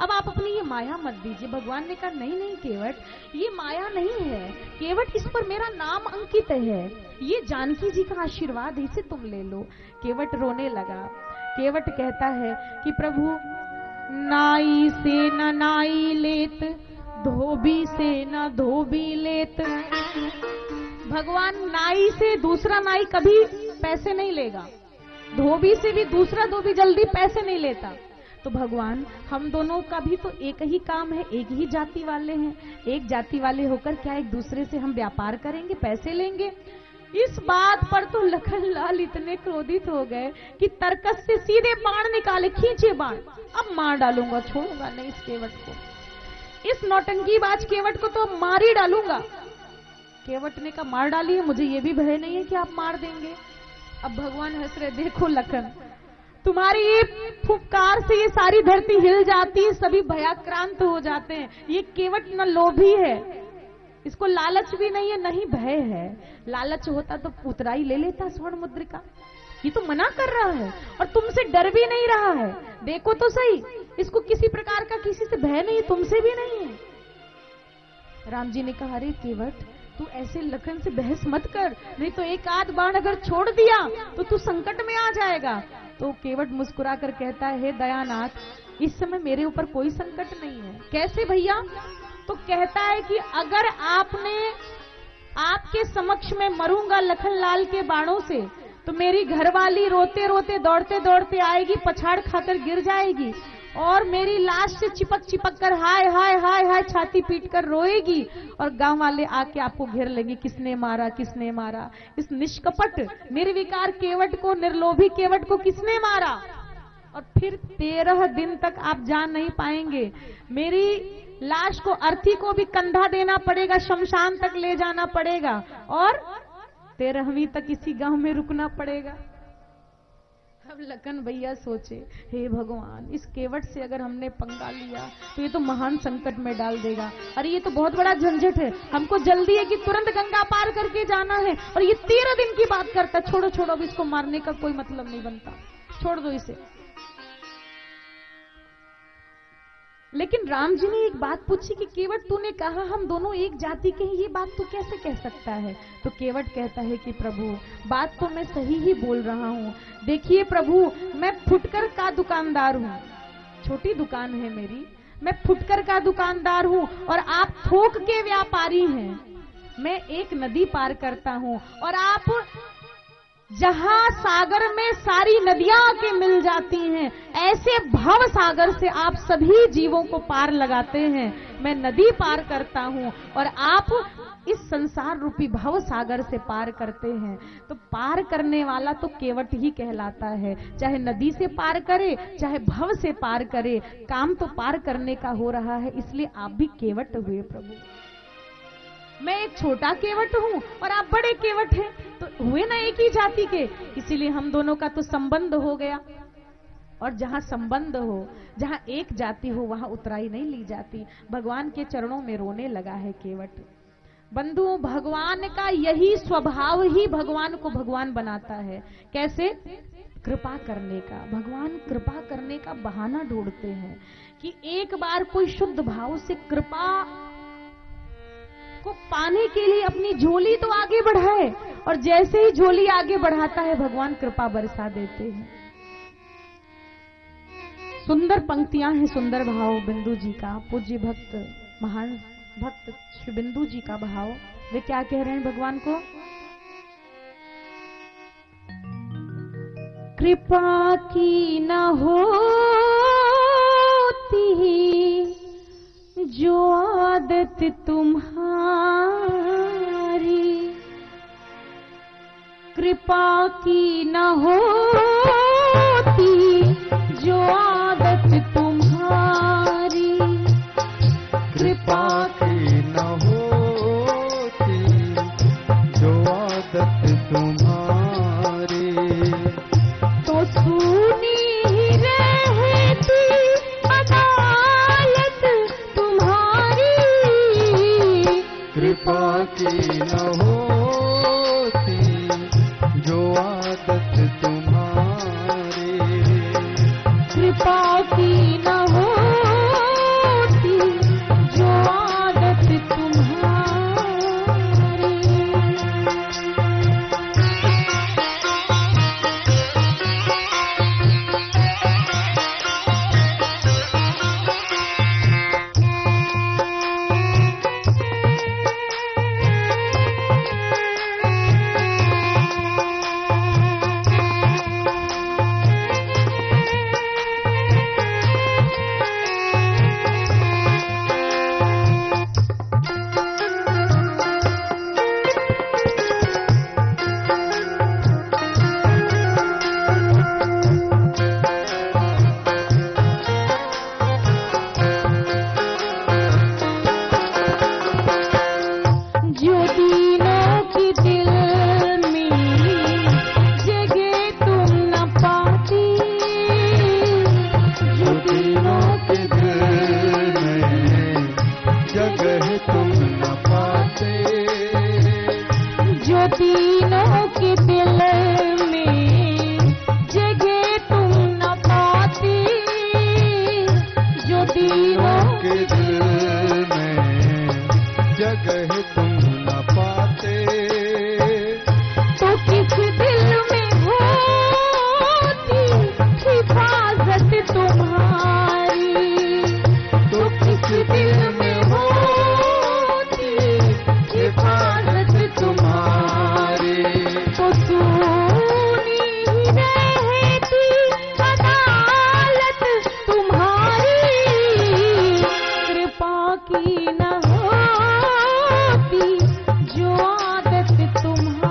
अब आप अपनी ये माया मत दीजिए। भगवान ने कहा नहीं नहीं केवट, ये माया नहीं है, केवट इस पर मेरा नाम अंकित है, ये जानकी जी का आशीर्वाद, इसे तुम ले लो। केवट रोने लगा। केवट कहता है कि प्रभु नाई से न नाई लेत, धोबी से न धोबी लेत। भगवान नाई से दूसरा नाई कभी पैसे नहीं लेगा, धोबी से भी दूसरा धोबी जल्दी पैसे नहीं लेता। तो भगवान हम दोनों का भी तो एक ही काम है, एक ही जाति वाले हैं, एक जाति वाले होकर क्या एक दूसरे से हम व्यापार करेंगे, पैसे लेंगे? इस बात पर तो लखनलाल इतने क्रोधित हो गए कि तरकस से सीधे बाण निकाले, खींचे बाण, अब मार डालूंगा, छोड़ूंगा नहीं इस केवट को, इस नौटंकीबाज केवट को तो मार ही डालूंगा। केवट ने कहा मार डालिए, मुझे ये भी भय नहीं है कि आप मार देंगे। अब भगवान हंस रहे, देखो लखन, तुम्हारी ये फुफकार से ये सारी धरती हिल जाती है, सभी भयाक्रांत हो जाते हैं। ये केवट न लोभी है, इसको लालच भी नहीं है, नहीं भय है। लालच होता तो उतराई ले लेता स्वर्ण मुद्रिका। ये तो मना कर रहा है और तुमसे डर भी नहीं रहा है, देखो तो सही, इसको किसी प्रकार का किसी से भय नहीं, तुमसे भी नहीं है। राम जी ने कहा अरे केवट, तू ऐसे लखन से बहस मत कर, नहीं तो एक आध बाण अगर छोड़ दिया तो तू संकट में आ जाएगा। तो केवट मुस्कुरा कर कहता है हे दयानाथ, इस समय मेरे ऊपर कोई संकट नहीं है। कैसे भैया? तो कहता है कि अगर आपके समक्ष में मरूंगा लखनलाल के बाणों से, तो मेरी घरवाली रोते रोते दौड़ते दौड़ते आएगी, पछाड़ खाकर गिर जाएगी और मेरी लाश से चिपक चिपक कर हाय हाय हाय हाय छाती पीट कर रोएगी और गांव वाले आके आपको घेर लेंगे, किसने मारा किसने मारा, इस निष्कपट निर्विकार केवट को, निर्लोभी केवट को किसने मारा। और फिर 13 दिन तक आप जान नहीं पाएंगे, मेरी लाश को, अर्थी को भी कंधा देना पड़ेगा, शमशान तक ले जाना पड़ेगा और 13वीं तक इसी गांव में रुकना पड़ेगा। अब लखन भैया सोचे हे भगवान, इस केवट से अगर हमने पंगा लिया तो ये तो महान संकट में डाल देगा। अरे ये तो बहुत बड़ा झंझट है, हमको जल्दी है कि तुरंत गंगा पार करके जाना है और ये 13 दिन की बात करता। छोड़ो छोड़ो, अब इसको मारने का कोई मतलब नहीं बनता, छोड़ दो इसे। लेकिन राम जी ने एक बात पूछी कि केवट तूने कहा हम दोनों एक जाति के हैं, ये बात तू कैसे कह सकता है? तो केवट कहता है कि प्रभु बात तो मैं सही ही बोल रहा हूँ। देखिए प्रभु, मैं फुटकर का दुकानदार हूँ, छोटी दुकान है मेरी, मैं फुटकर का दुकानदार हूँ और आप थोक के व्यापारी हैं। मैं एक नदी पार करता हूँ और आप जहां सागर में सारी नदियां आके मिल जाती हैं, ऐसे भव सागर से आप सभी जीवों को पार लगाते हैं। मैं नदी पार करता हूं और आप इस संसार रूपी भव सागर से पार करते हैं। तो पार करने वाला तो केवट ही कहलाता है, चाहे नदी से पार करे चाहे भव से पार करे, काम तो पार करने का हो रहा है, इसलिए आप भी केवट हुए प्रभु। मैं एक छोटा केवट हूँ और आप बड़े केवट हैं, तो हुए ना एक ही जाति के, इसीलिए हम दोनों का तो संबंध हो गया। और जहाँ संबंध हो, जहाँ एक जाति हो, वहां उतराई नहीं ली जाती। भगवान के चरणों में रोने लगा है केवट। बंधु, भगवान का यही स्वभाव ही भगवान को भगवान बनाता है। कैसे? कृपा करने का। भगवान कृपा करने का बहाना ढूंढते हैं कि एक बार कोई शुद्ध भाव से कृपा को पाने के लिए अपनी झोली तो आगे बढ़ाए, और जैसे ही झोली आगे बढ़ाता है भगवान कृपा बरसा देते हैं। सुंदर पंक्तियां हैं, सुंदर भाव बिंदु जी का, पूज्य भक्त महान भक्त श्री बिंदु जी का भाव। वे क्या कह रहे हैं भगवान को? कृपा की न होती जो आदत तुम्हारी, कृपा की न होती जो आदत तुम्हारी, कृपा की न होती जो आदत तुम्हारी, तो सुनी ही रहती अदालत तुम्हारी, कृपा की न होती जो आदत तुम्हारी, कृपा की न होती दीनों के दिल में जगह तुम न पाते, तो किस दिल में होती हिफाजत तुम्हारी, तो किस दिल में होती हिफाजत तुम्हारी, तो सुनी ही रहती अदालत तुम्हारी, कृपा की न होती जो आदत तुम्हारी।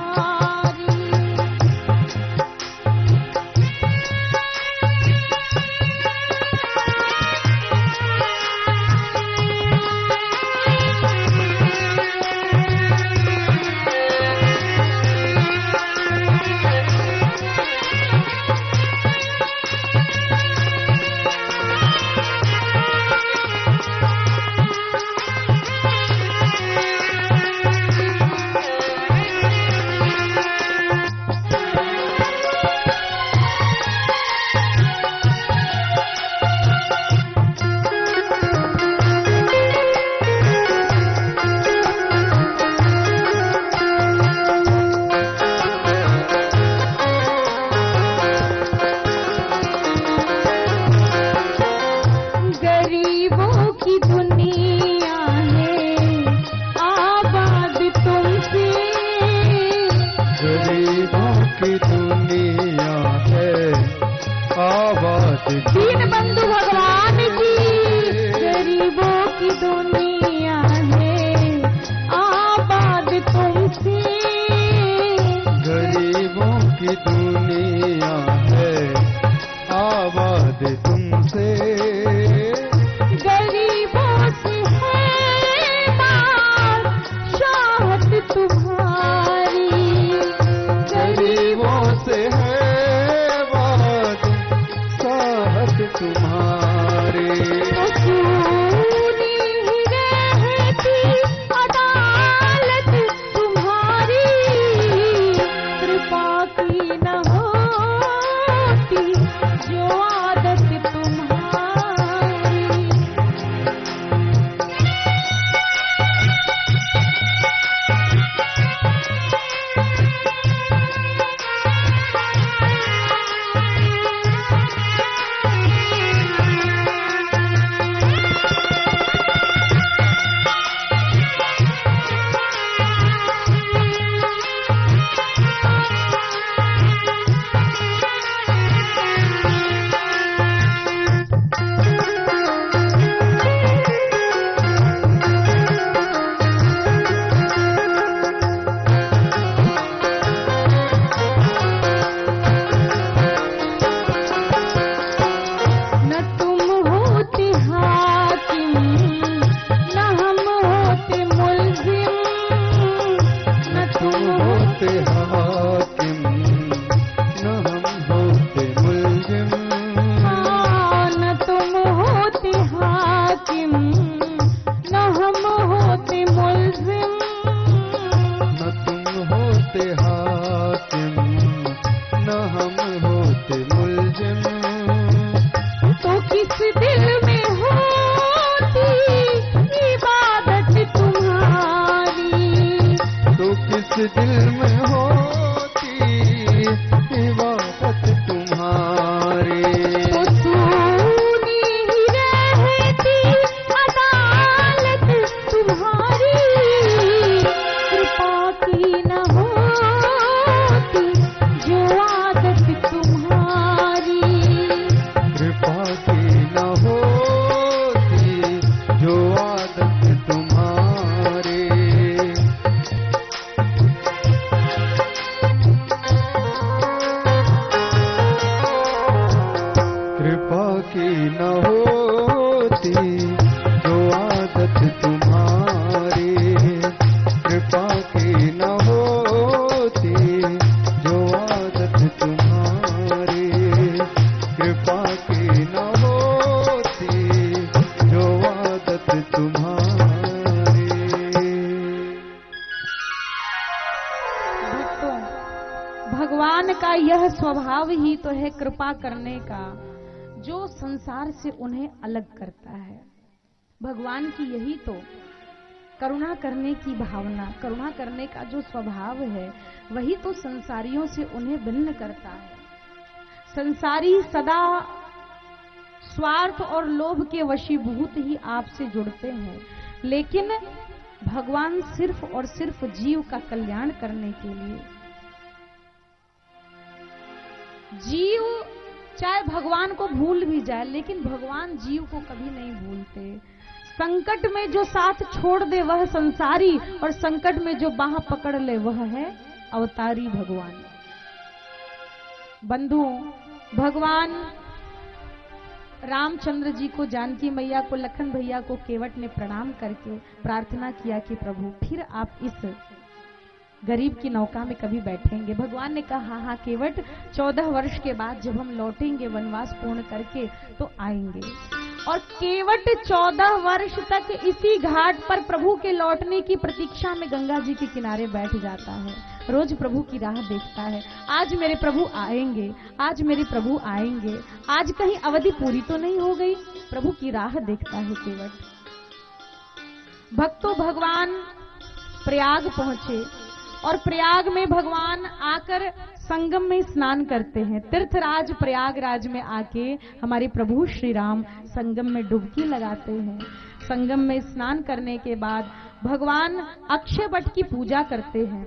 गरीबों की दुनिया है आबाद तुमसे, गरीबों की दुनिया है आबाद दीन बंधु भगवान की, गरीबों की दुनिया है आबाद तुमसे, गरीबों की दुनिया है आबाद तुमसे, गरीबों से है बादशाहत तुम्हारी, गरीबों से है बादशाहत तुम्हारी, तो सुनी ही रहती अदालत तुम्हारी, कृपा की न होती जो आदत तुम्हारी। न तुम होते हाकिम न हम होते मुल्जिम, न तुम होते हाकिम न हम होते मुल्जिम, न तुम होते हाकिम न हम होते मुल्जिम, न तुम होते हाकिम न हम होते मुल्जिम, तो किस दिल में होती इबादत तुम्हारी, तो किस दिल में होती इबादत तुम्हारी, तो सुनी ही रहती अदालत तुम्हारी, कृपा की न होती जो आदत तुम्हारी, कृपा की न होती जो आदत तुम्हारी, कृपा की न होती जो आदत तुम्हारी, कृपा की न होती जो आदत तुम्हारी, कृपा की न होती जो आदत तुम्हारी। भक्तों, भगवान का यह स्वभाव ही तो है कृपा करने का। जो संसार से उन्हें अलग करता है। भगवान की यही तो करुणा करने की भावना, करुणा करने का जो स्वभाव है, वही तो संसारियों से उन्हें भिन्न करता है। संसारी सदा स्वार्थ और लोभ के वशीभूत ही आपसे जुड़ते हैं, लेकिन भगवान सिर्फ और सिर्फ जीव का कल्याण करने के लिए। जीव चाहे भगवान को भूल भी जाए, लेकिन भगवान जीव को कभी नहीं भूलते। संकट में जो साथ छोड़ दे वह संसारी, और संकट में जो बाह पकड़ ले वह है अवतारी भगवान। बंधुओं, भगवान रामचंद्र जी को, जानकी मैया को, लखन भैया को केवट ने प्रणाम करके प्रार्थना किया कि प्रभु फिर आप इस गरीब की नौका में कभी बैठेंगे। भगवान ने कहा हाँ केवट, 14 वर्ष के बाद जब हम लौटेंगे वनवास पूर्ण करके तो आएंगे। और केवट 14 वर्ष तक इसी घाट पर प्रभु के लौटने की प्रतीक्षा में गंगा जी के किनारे बैठ जाता है। रोज प्रभु की राह देखता है, आज मेरे प्रभु आएंगे, आज मेरे प्रभु आएंगे, आज कहीं अवधि पूरी तो नहीं हो गई। प्रभु की राह देखता है केवट। भक्तों, भगवान प्रयाग पहुंचे और प्रयाग में भगवान आकर संगम में स्नान करते हैं। तीर्थराज प्रयागराज में आके हमारे प्रभु श्री राम संगम में डुबकी लगाते हैं। संगम में स्नान करने के बाद भगवान अक्षय वट की पूजा करते हैं।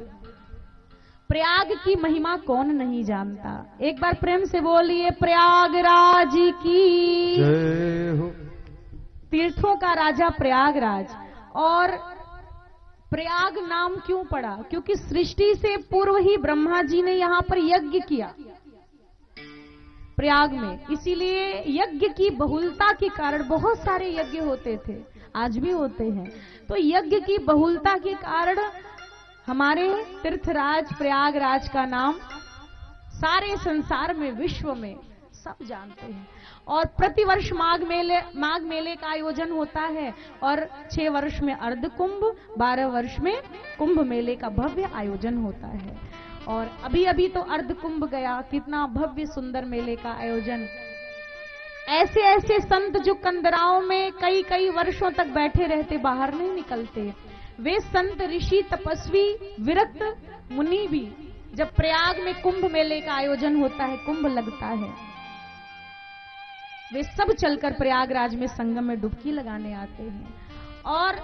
प्रयाग की महिमा कौन नहीं जानता। एक बार प्रेम से बोलिए प्रयागराज की जय हो। तीर्थों का राजा प्रयागराज। और प्रयाग नाम क्यों पड़ा? क्योंकि सृष्टि से पूर्व ही ब्रह्मा जी ने यहां पर यज्ञ किया प्रयाग में, इसीलिए यज्ञ की बहुलता के कारण बहुत सारे यज्ञ होते थे, आज भी होते हैं। तो यज्ञ की बहुलता के कारण हमारे तीर्थराज प्रयागराज का नाम सारे संसार में, विश्व में सब जानते हैं। और प्रतिवर्ष माघ मेले का आयोजन होता है और 6 वर्ष में अर्ध कुंभ, 12 वर्ष में कुंभ मेले का भव्य आयोजन होता है। और अभी अभी तो अर्ध कुंभ गया, कितना भव्य सुंदर मेले का आयोजन। ऐसे ऐसे संत जो कंदराओं में कई कई वर्षों तक बैठे रहते, बाहर नहीं निकलते, वे संत ऋषि तपस्वी विरक्त मुनि भी जब प्रयाग में कुंभ मेले का आयोजन होता है, कुंभ लगता है, वे सब चलकर प्रयागराज में संगम में डुबकी लगाने आते हैं। और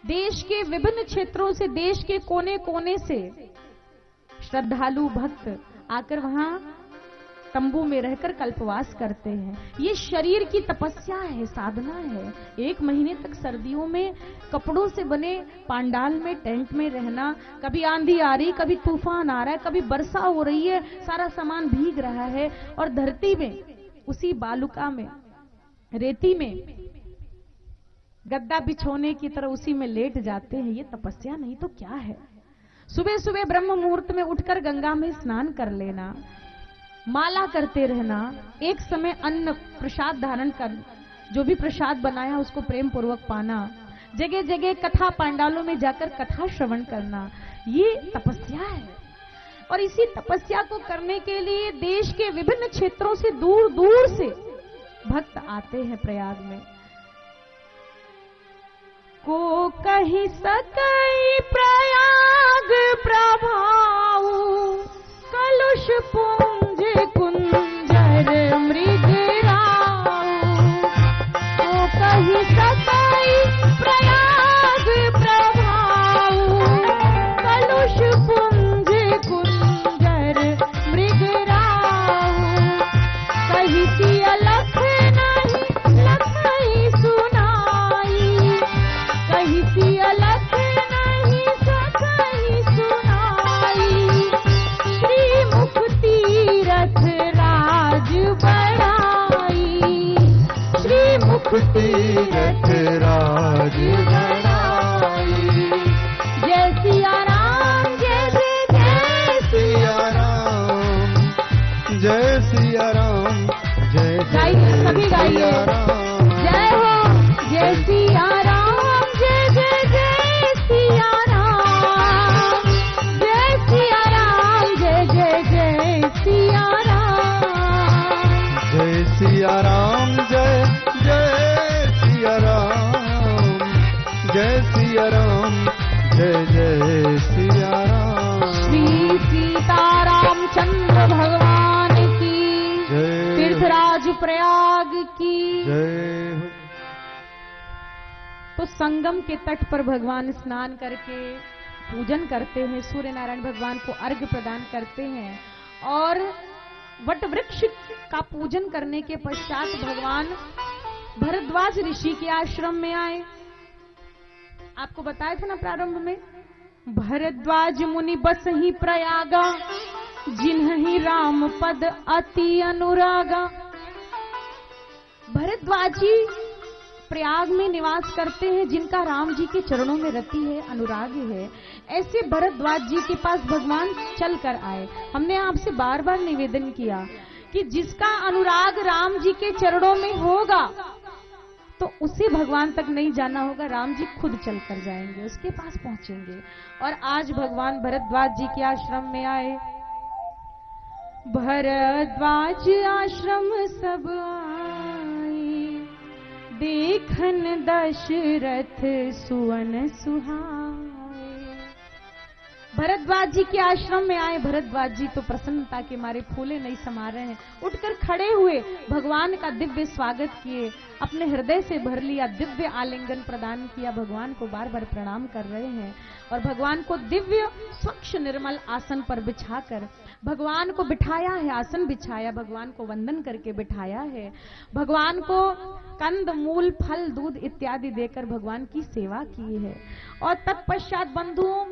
देश के विभिन्न क्षेत्रों से, देश के कोने कोने से श्रद्धालु भक्त आकर वहां तंबू में रहकर कल्पवास करते हैं। ये शरीर की तपस्या है, साधना है। 1 महीने तक सर्दियों में कपड़ों से बने पांडाल में, टेंट में रहना, कभी आंधी आ रही, कभी तूफान आ रहा है, कभी वर्षा हो रही है, सारा सामान भीग रहा है, और धरती में, उसी बालुका में, रेती में गद्दा बिछोने की तरह उसी में लेट जाते हैं। ये तपस्या नहीं तो क्या है? सुबह सुबह ब्रह्म मुहूर्त में उठकर गंगा में स्नान कर लेना, माला करते रहना, एक समय अन्न प्रसाद धारण कर, जो भी प्रसाद बनाया उसको प्रेम पूर्वक पाना, जगह जगह कथा पांडालों में जाकर कथा श्रवण करना, ये तपस्या है। और इसी तपस्या को करने के लिए देश के विभिन्न क्षेत्रों से, दूर दूर से भक्त आते हैं प्रयाग में। को कही सकई प्रयाग प्रभाऊ, कलुष पुंज कुंजर मृगराऊ। को कही सकई प्रयाग प्रभाऊ, कलुष पुंज कुंजर मृगराऊ। कही सिया लख नहीं लखई सुनाई, कही सिया लख नहीं सकई सुनाई। श्री मुख तीरथ राज बढ़ाई, श्री मुख तीरथ राज बढ़ाई। जय सिया राम, जय जय जय सिया राम, जय सिया राम, जय गाइए, सभी गाइए, जय हो जय सिया राम, जय जय जय सिया राम, जय सिया राम, जय जय जय सिया राम। जय तो संगम के तट पर भगवान स्नान करके पूजन करते हैं, सूर्य नारायण भगवान को अर्घ्य प्रदान करते हैं और वट वृक्ष का पूजन करने के पश्चात भगवान भरद्वाज ऋषि के आश्रम में आए। आपको बताया था ना प्रारंभ में, भरद्वाज मुनि बस ही प्रयागा, जिन्हि राम पद अति अनुरागा। भरद्वाज जी प्रयाग में निवास करते हैं, जिनका राम जी के चरणों में रति है, अनुराग है। ऐसे भरद्वाज जी के पास भगवान चल कर आए। हमने आपसे बार बार निवेदन किया कि जिसका अनुराग राम जी के चरणों में होगा तो उसे भगवान तक नहीं जाना होगा, राम जी खुद चल कर जाएंगे, उसके पास पहुंचेंगे। और आज भगवान भरद्वाज जी के आश्रम में आए। भरद्वाज आश्रम सब आए, देखन दशरथ सुवन सुहाए। भरद्वाज जी के आश्रम में आए। भरद्वाज जी तो प्रसन्नता के मारे फूले नहीं समा रहे हैं, उठकर खड़े हुए भगवान का दिव्य स्वागत किए, अपने हृदय से भर लिया, दिव्य आलिंगन प्रदान किया, भगवान को बार बार प्रणाम कर रहे हैं और भगवान को दिव्य स्वच्छ निर्मल आसन पर बिछाकर भगवान को बिठाया है, आसन बिछाया, भगवान को वंदन करके बिठाया है, भगवान को कंद मूल फल दूध इत्यादि देकर भगवान की सेवा की है। और तत्पश्चात बंधुओं,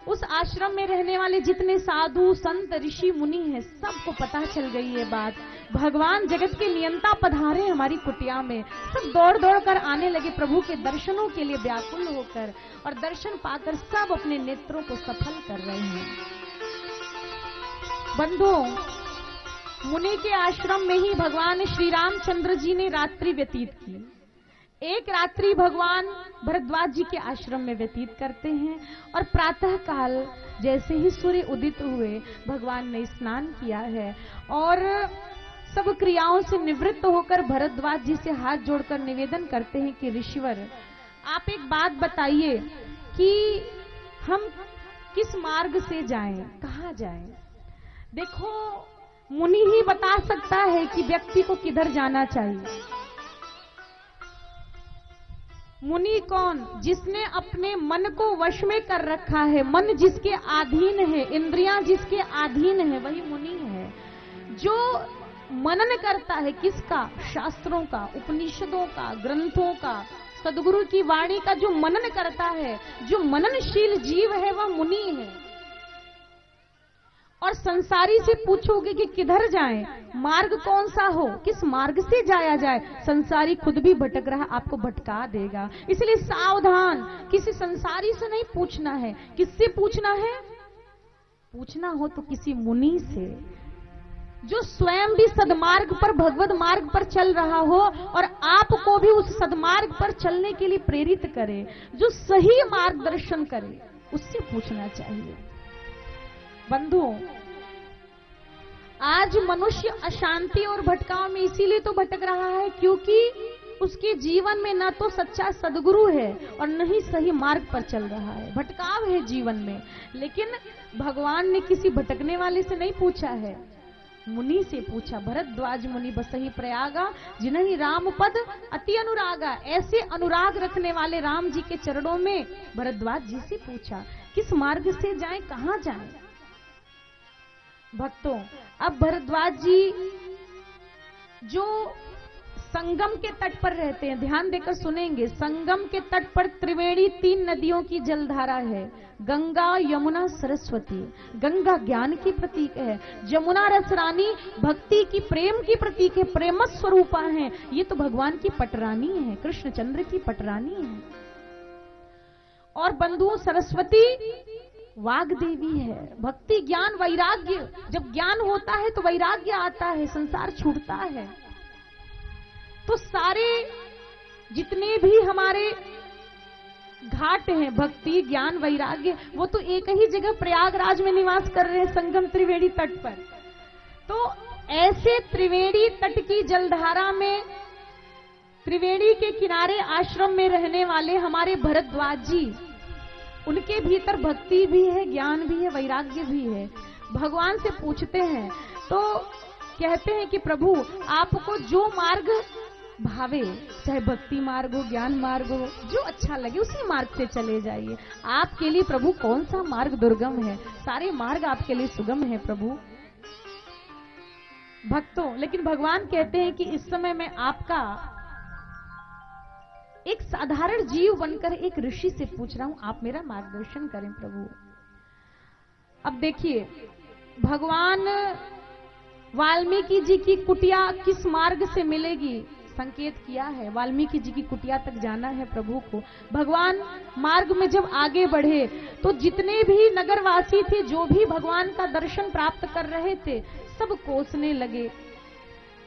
उस आश्रम में रहने वाले जितने साधु संत ऋषि मुनि हैं, सबको पता चल गई ये बात। भगवान जगत के नियंता पधारे हमारी कुटिया में। सब दौड़ दौड़ कर आने लगे प्रभु के दर्शनों के लिए व्याकुल होकर, और दर्शन पाकर सब अपने नेत्रों को सफल कर रहे हैं। बंधुओं, मुनि के आश्रम में ही भगवान श्री रामचंद्र जी ने रात्रि व्यतीत की। एक रात्रि भगवान भरद्वाज जी के आश्रम में व्यतीत करते हैं और प्रातः काल जैसे ही सूर्य उदित हुए भगवान ने स्नान किया है और सब क्रियाओं से निवृत्त होकर भरद्वाज जी से हाथ जोड़कर निवेदन करते हैं कि ऋषिवर, आप एक बात बताइए कि हम किस मार्ग से जाएं, कहाँ जाएं। देखो, मुनि ही बता सकता है कि व्यक्ति को किधर जाना चाहिए। मुनि कौन? जिसने अपने मन को वश में कर रखा है, मन जिसके अधीन है, इंद्रियां जिसके अधीन है, वही मुनि है। जो मनन करता है किसका? शास्त्रों का, उपनिषदों का, ग्रंथों का, सदगुरु की वाणी का जो मनन करता है, जो मननशील जीव है, वह मुनि है। और संसारी से पूछोगे कि किधर जाएं, मार्ग कौन सा हो, किस मार्ग से जाया जाए, संसारी खुद भी भटक रहा, आपको भटका देगा। इसलिए सावधान, किसी संसारी से नहीं पूछना है। किससे पूछना है? पूछना हो तो किसी मुनि से, जो स्वयं भी सदमार्ग पर, भगवत मार्ग पर चल रहा हो और आपको भी उस सदमार्ग पर चलने के लिए प्रेरित करे, जो सही मार्गदर्शन करे, उससे पूछना चाहिए। बंधुओं, आज मनुष्य अशांति और भटकाव में इसीलिए तो भटक रहा है क्योंकि उसके जीवन में न तो सच्चा सदगुरु है और न ही सही मार्ग पर चल रहा है। भटकाव है जीवन में। लेकिन भगवान ने किसी भटकने वाले से नहीं पूछा है, मुनि से पूछा। भरद्वाज मुनि बसहि प्रयागा, जिन्हि राम पद अति अनुरागा। ऐसे अनुराग रखने वाले राम जी के चरणों में भरद्वाज जी से पूछा, किस मार्ग से जाएं, कहां जाएं। भक्तों, अब भरद्वाज जी जो संगम के तट पर रहते हैं, ध्यान देकर सुनेंगे। संगम के तट पर त्रिवेणी 3 नदियों की जलधारा है, गंगा, यमुना, सरस्वती। गंगा ज्ञान की प्रतीक है, यमुना रसरानी भक्ति की, प्रेम की प्रतीक है, प्रेम स्वरूपा है। ये तो भगवान की पटरानी है, कृष्णचंद्र की पटरानी है। और बंधुओं, सरस्वती वाग देवी है। भक्ति, ज्ञान, वैराग्य, जब ज्ञान होता है तो वैराग्य आता है, संसार छूटता है। तो सारे जितने भी हमारे घाट हैं, भक्ति, ज्ञान, वैराग्य, वो तो एक ही जगह प्रयागराज में निवास कर रहे हैं, संगम त्रिवेणी तट पर। तो ऐसे त्रिवेणी तट की जलधारा में, त्रिवेणी के किनारे आश्रम में रहने वाले हमारे भरद्वाज जी, उनके भीतर भक्ति भी है, ज्ञान भी है, वैराग्य भी है। भगवान से पूछते हैं तो कहते हैं कि प्रभु, आपको जो मार्ग भावे, चाहे भक्ति मार्ग हो, ज्ञान मार्ग हो, जो अच्छा लगे उसी मार्ग से चले जाइए। आपके लिए प्रभु कौन सा मार्ग दुर्गम है, सारे मार्ग आपके लिए सुगम है प्रभु। भक्तों, लेकिन भगवान कहते हैं कि इस समय मैं आपका एक साधारण जीव बनकर एक ऋषि से पूछ रहा हूं, आप मेरा मार्गदर्शन करें प्रभु। अब देखिए, भगवान वाल्मीकि जी की कुटिया किस मार्ग से मिलेगी, संकेत किया है। वाल्मीकि जी की कुटिया तक जाना है प्रभु को। भगवान मार्ग में जब आगे बढ़े तो जितने भी नगरवासी थे, जो भी भगवान का दर्शन प्राप्त कर रहे थे, सब कोसने लगे।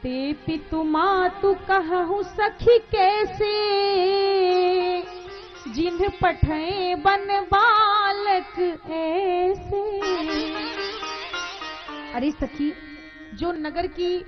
ते पितु मातु कहूं सखी कैसे, जिन्ह पठे बन बालक ऐसे। अरे सखी, जो नगर की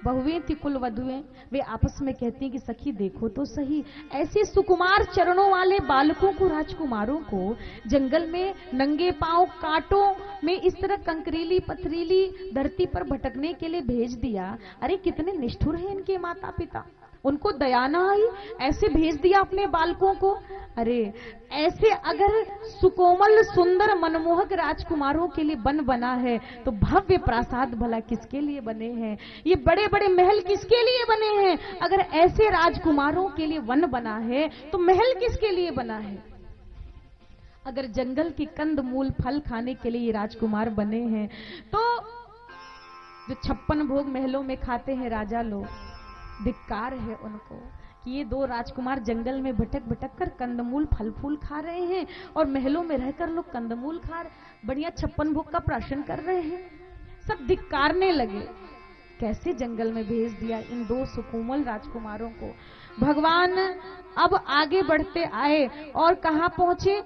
बहुएं थी, कुल वधुएं, वे आपस में कहती हैं कि सखी देखो तो सही, ऐसे सुकुमार चरणों वाले बालकों को, राजकुमारों को जंगल में नंगे पांव कांटों में इस तरह कंकरीली पथरीली धरती पर भटकने के लिए भेज दिया। अरे कितने निष्ठुर हैं इनके माता पिता, उनको दया ना आई, ऐसे भेज दिया अपने बालकों को। अरे ऐसे अगर सुकोमल सुंदर मनमोहक राजकुमारों के लिए वन बना है, तो भव्य प्रासाद भला किसके लिए बने हैं, ये बड़े बड़े महल किसके लिए बने हैं। अगर ऐसे राजकुमारों के लिए वन बना है, तो महल किसके लिए बना है। अगर जंगल के कंद मूल फल खाने के लिए ये राजकुमार बने हैं, तो जो 56 भोग महलों में खाते हैं राजा लोग, धिक्कार है उनको कि ये दो राजकुमार जंगल में भटक भटक कर कंदमूल फल फूल खा रहे हैं, और महलों में रहकर लोग कंदमूल खा बढ़िया 56 भोग का प्राशन कर रहे हैं। सब धिक्कारने लगे, कैसे जंगल में भेज दिया इन दो सुकोमल राजकुमारों को। भगवान अब आगे बढ़ते आए और कहां पहुंचे,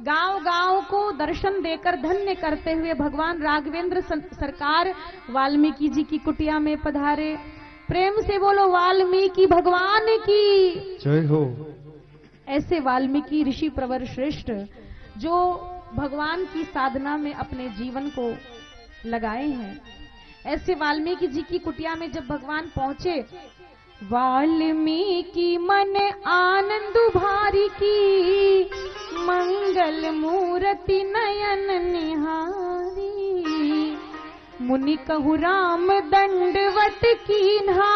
गांव गांव को दर्शन देकर धन्य करते हुए भगवान राघवेंद्र सरकार वाल्मीकि जी की कुटिया में पधारे। प्रेम से बोलो वाल्मीकि भगवान की जय हो। ऐसे वाल्मीकि ऋषि प्रवर श्रेष्ठ, जो भगवान की साधना में अपने जीवन को लगाए हैं, ऐसे वाल्मीकि जी की कुटिया में जब भगवान पहुंचे, वाल्मीकि मन आनंद भारी की, मंगल मूर्ति नयन निहारी। मुनि कहु राम दंडवत कीन्हा,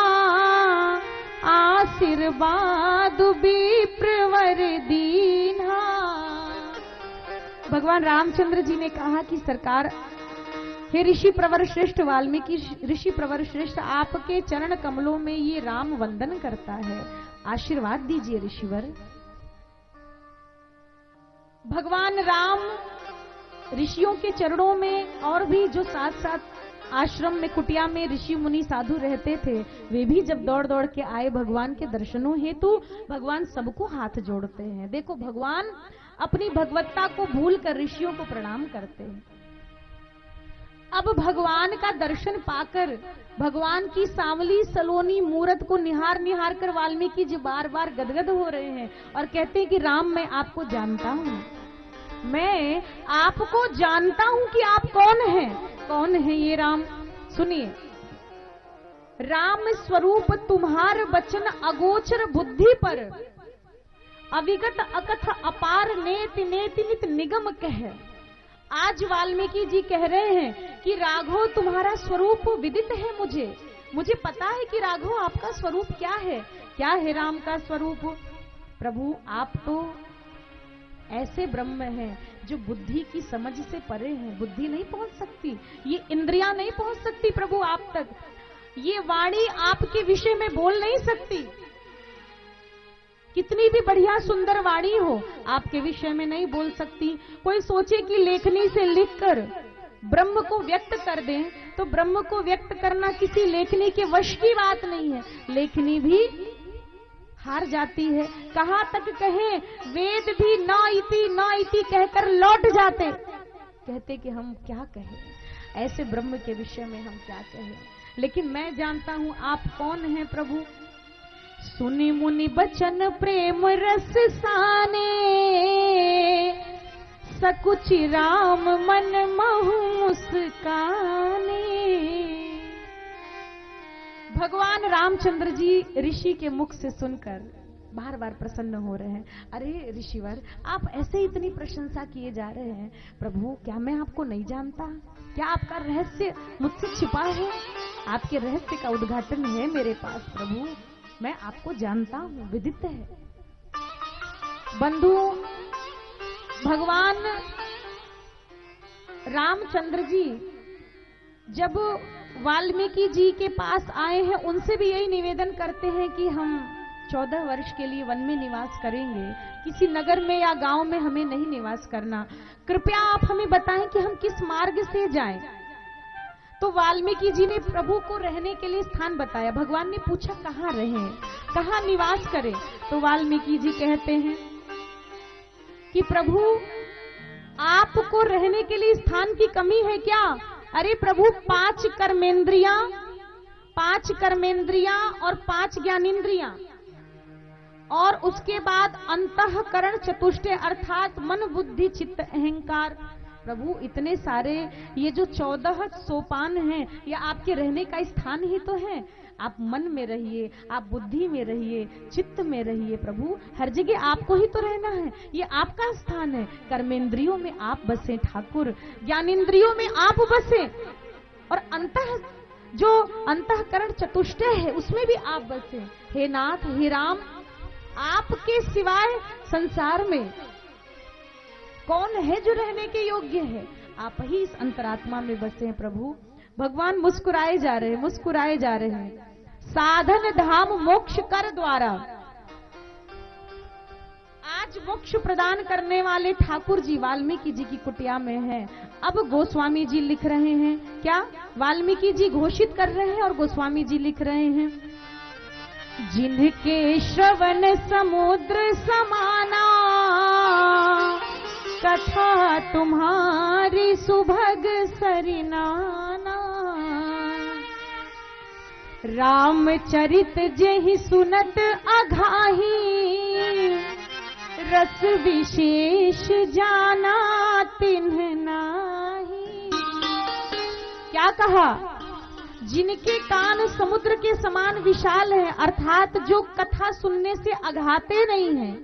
आशीर्वाद विप्रवर दीन्हा। भगवान रामचंद्र जी ने कहा कि सरकार, हे ऋषि प्रवर श्रेष्ठ वाल्मीकि ऋषि प्रवर श्रेष्ठ, आपके चरण कमलों में ये राम वंदन करता है, आशीर्वाद दीजिए ऋषिवर। भगवान राम ऋषियों के चरणों में, और भी जो साथ साथ आश्रम में कुटिया में ऋषि मुनि साधु रहते थे, वे भी जब दौड़ दौड़ के आए भगवान के दर्शनों हेतु, भगवान सबको हाथ जोड़ते हैं। देखो, भगवान अपनी भगवत्ता को भूलकर ऋषियों को प्रणाम करते हैं। अब भगवान का दर्शन पाकर, भगवान की सांवली सलोनी मूरत को निहार निहार कर वाल्मीकि जी बार बार गदगद हो रहे हैं और कहते हैं कि राम, मैं आपको जानता हूं, मैं आपको जानता हूं कि आप कौन हैं। कौन है ये राम? सुनिए, राम स्वरूप तुम्हार वचन अगोचर बुद्धि पर, अविगत अकथ अपार नेत नेत नित निगम कह। आज वाल्मीकि जी कह रहे हैं कि राघव तुम्हारा स्वरूप विदित है, मुझे पता है कि राघव आपका स्वरूप क्या है राम का स्वरूप। प्रभु, आप तो ऐसे ब्रह्म हैं जो बुद्धि की समझ से परे हैं, बुद्धि नहीं पहुंच सकती, ये इंद्रियां नहीं पहुंच सकती प्रभु आप तक, ये वाणी आपके विषय में बोल नहीं सकती। कितनी भी बढ़िया सुंदर वाणी हो, आपके विषय में नहीं बोल सकती। कोई सोचे कि लेखनी से लिखकर ब्रह्म को व्यक्त कर दें, तो ब्रह्म को व्यक्त करना किसी लेखनी के वश की बात नहीं है, लेखनी भी हार जाती है। कहां तक कहें, वेद भी ना इति कहकर लौट जाते, कहते कि हम क्या कहें, ऐसे ब्रह्म के विषय में हम क्या कहें। लेकिन मैं जानता हूं आप कौन हैं प्रभु। सुनि मुनि बचन प्रेम रस साने, सकुचि राम मन महु मुस्काने। भगवान रामचंद्र जी ऋषि के मुख से सुनकर बार बार प्रसन्न हो रहे हैं। अरे ऋषिवर, आप ऐसे इतनी प्रशंसा किए जा रहे हैं, प्रभु क्या मैं आपको नहीं जानता? क्या आपका रहस्य मुझसे छिपा है? आपके रहस्य का उद्घाटन है मेरे पास प्रभु, मैं आपको जानता हूं, विदित है। बंधु, भगवान रामचंद्र जी जब वाल्मीकि जी के पास आए हैं, उनसे भी यही निवेदन करते हैं कि हम 14 वर्ष के लिए वन में निवास करेंगे, किसी नगर में या गांव में हमें नहीं निवास करना, कृपया आप हमें बताएं कि हम किस मार्ग से जाएं। तो वाल्मीकि जी ने प्रभु को रहने के लिए स्थान बताया। भगवान ने पूछा कहाँ रहें, कहाँ निवास करें? तो वाल्मीकि जी कहते हैं कि प्रभु आपको रहने के लिए स्थान की कमी है क्या? अरे प्रभु, 5 कर्मेंद्रियां और 5 ज्ञानेंद्रियां और उसके बाद अंतःकरण चतुष्टय अर्थात मन बुद्धि चित्त अहंकार। प्रभु इतने सारे ये जो 14 सोपान हैं, ये आपके रहने का स्थान ही तो है। आप मन में रहिए, आप बुद्धि में रहिए, चित्त में रहिए प्रभु, हर जगह आपको ही तो रहना है, ये आपका स्थान है। कर्मेंद्रियों में आप बसे ठाकुर, ज्ञानेंद्रियों में आप बसे, और अंतःकरण चतुष्टय है उसमें भी आप बसे। हे नाथ, हे राम, आपके सिवाय संसार में कौन है जो रहने के योग्य है? आप ही इस अंतरात्मा में बसे हैं प्रभु। भगवान मुस्कुराए जा रहे हैं, मुस्कुराए जा रहे हैं। साधन धाम मोक्ष कर द्वारा, आज मोक्ष प्रदान करने वाले ठाकुर जी वाल्मीकि जी की कुटिया में हैं। अब गोस्वामी जी लिख रहे हैं, क्या वाल्मीकि जी घोषित कर रहे हैं और गोस्वामी जी लिख रहे हैं, जिनके श्रवण समुद्र समाना, कथा तुम्हारी सुभग सरिनाना, रामचरित जेहि सुनत अघाही, रस विशेष जाना तिन्ह नाही। क्या कहा? जिनके कान समुद्र के समान विशाल हैं, अर्थात जो कथा सुनने से अघाते नहीं हैं,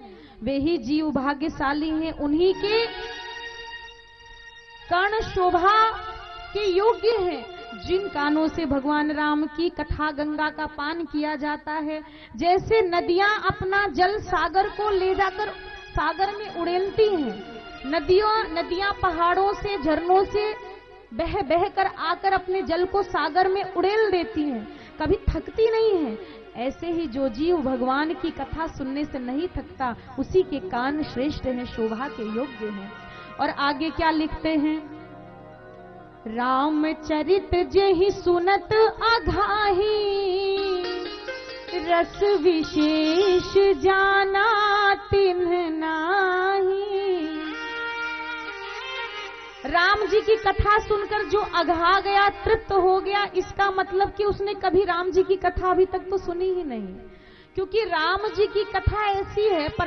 वे ही जीव भाग्यशाली हैं। उन्हीं के कर्ण शोभा के योग्य हैं, जिन कानों से भगवान राम की कथा गंगा का पान किया जाता है। जैसे नदियां अपना जल सागर को ले जाकर सागर में उड़ेलती हैं, नदियां पहाड़ों से, झरनों से बह बह कर आकर अपने जल को सागर में उड़ेल देती हैं, कभी थकती नहीं है। ऐसे ही जो जीव भगवान की कथा सुनने से नहीं थकता, उसी के कान श्रेष्ठ हैं, शोभा के योग्य हैं। और आगे क्या लिखते हैं, रामचरित जेहि सुनत अघाही, रस विशेष जाना तिन्ह नाही। राम जी की कथा सुनकर जो अघा गया, तृप्त हो गया, इसका मतलब कि उसने कभी राम जी की कथा अभी तक तो सुनी ही नहीं, क्योंकि राम जी की कथा ऐसी है, पर